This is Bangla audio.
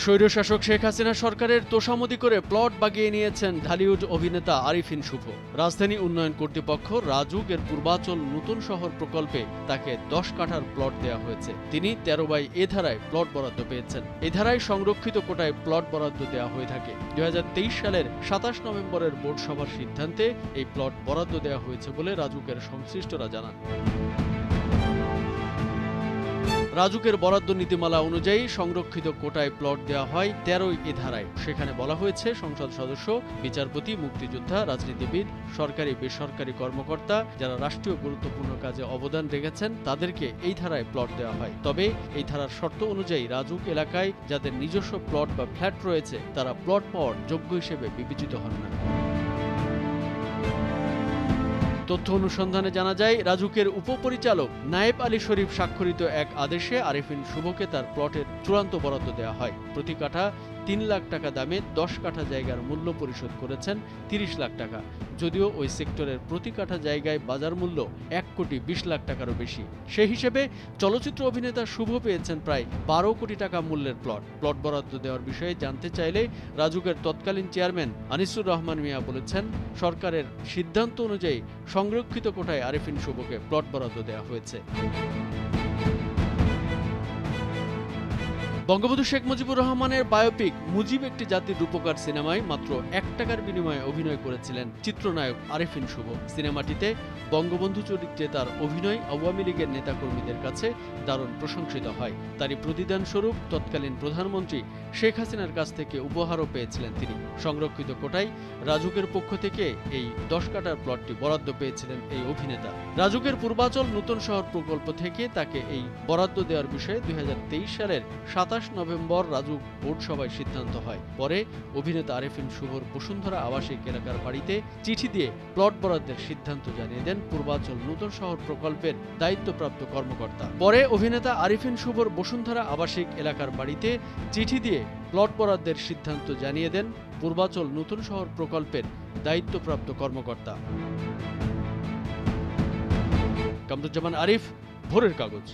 স্বৈরশাসক শেখ হাসিনা সরকারের তোষামোদি করে প্লট বাগিয়ে নিয়েছেন ঢালিউড অভিনেতা আরিফিন শুভ। রাজধানী উন্নয়ন কর্তৃপক্ষ রাজুক এর পূর্বাচল নতুন শহর প্রকল্পে তাকে 10 কাঠার প্লট দেওয়া হয়েছে। তিনি 13/এ ধারায় প্লট বরাদ্দ পেয়েছেন। এই ধারায় সংরক্ষিত কোটায় প্লট বরাদ্দ দেওয়া হয়ে থাকে। 2023 সালের 27 নভেম্বরের বোর্ড সভার সিদ্ধান্তে এই প্লট বরাদ্দ দেওয়া হয়েছে বলে রাজুকের সংশ্লিষ্টরা জানান। রাজুকের বরাদ্দ নীতিমালা অনুযায়ী সংরক্ষিত কোটায় প্লট দেওয়া হয় 13 ধারায়। সেখানে বলা হয়েছে সংসদ সদস্য, বিচারপতি, মুক্তিযোদ্ধা, রাজনীতিবিদ, সরকারি বেসরকারি কর্মকর্তা যারা রাষ্ট্রীয় গুরুত্বপূর্ণ কাজে অবদান রেখেছেন তাদেরকে এই ধারায় প্লট দেওয়া হয়। তবে এই ধারার শর্ত অনুযায়ী রাজুক এলাকায় যাদের নিজস্ব প্লট বা ফ্ল্যাট রয়েছে তারা প্লট পাওয়ার যোগ্য হিসেবে বিবেচিত হন না। তথ্য অনুসন্ধানে জানা যায়, রাজুকের উপপরিচালক নায়েব আলী শরীফ স্বাক্ষরিত এক আদেশে আরিফিন শুভকে তার প্লটের চূড়ান্ত বরাদ্দ দেওয়া হয়। প্রতি কাঠা 3 লাখ টাকা দামে 10 কাঠা জায়গার মূল্য পরিশোধ করেছেন 30 লাখ টাকা। যদিও ওই সেক্টরের প্রতি কাঠা জায়গায় বাজার মূল্য 1,20 লাখ টাকারও বেশি। সেই হিসেবে চলচ্চিত্র অভিনেতা শুভ পেয়েছেন প্রায় 12 কোটি টাকা মূল্যের প্লট বরাদ্দ দেওয়ার বিষয়ে জানতে চাইলে রাজুকের তৎকালীন চেয়ারম্যান আনিসুর রহমান মিয়া বলেছেন, সরকারের সিদ্ধান্ত অনুযায়ী সংরক্ষিত কোটায় আরিফিন শুভকে প্লট বরাদ্দ দেওয়া হয়েছে। বঙ্গবন্ধু শেখ মুজিবুর রহমানের বায়োপিক মুজিব একটি জাতির রূপকার সিনেমায় মাত্র 1 টাকার বিনিময়ে অভিনয় করেছিলেন চিত্রনায়ক আরিফিন শুভ। সিনেমাটিতে বঙ্গবন্ধু চরিত্রে তার অভিনয় আওয়ামী লীগের নেতাকর্মীদের কাছে দারুণ প্রশংসিত হয়। তারই প্রতিদান স্বরূপ তৎকালীন প্রধানমন্ত্রী শেখ হাসিনার কাছ থেকে উপহারও পেয়েছিলেন তিনি। সংরক্ষিত কোটায় রাজুকের পক্ষ থেকে এই 10 কাঠার প্লটটি বরাদ্দ পেয়েছিলেন এই অভিনেতা। রাজুকের পূর্বাচল নতুন শহর প্রকল্প থেকে তাকে এই বরাদ্দ দেওয়ার বিষয়ে 2023 সালের 27 নভেম্বর রাজুক বোর্ড সভায় সিদ্ধান্ত হয়। পরে অভিনেতা আরিফিন শুভর বসুন্ধরা আবাসিক এলাকার বাড়িতে চিঠি দিয়ে প্লট বরাদ্দের সিদ্ধান্ত জানিয়ে দেন পূর্বাচল নতুন শহর প্রকল্পের দায়িত্বপ্রাপ্ত কর্মকর্তা। পরে অভিনেতা আরিফিন শুভর বসুন্ধরা আবাসিক এলাকার বাড়িতে চিঠি দিয়ে প্লট বরাদ্দের সিদ্ধান্ত জানিয়ে দেন পূর্বাচল নতুন শহর প্রকল্পের দায়িত্বপ্রাপ্ত কর্মকর্তা। কামরুজ্জামান আরিফ, ভোরের কাগজ।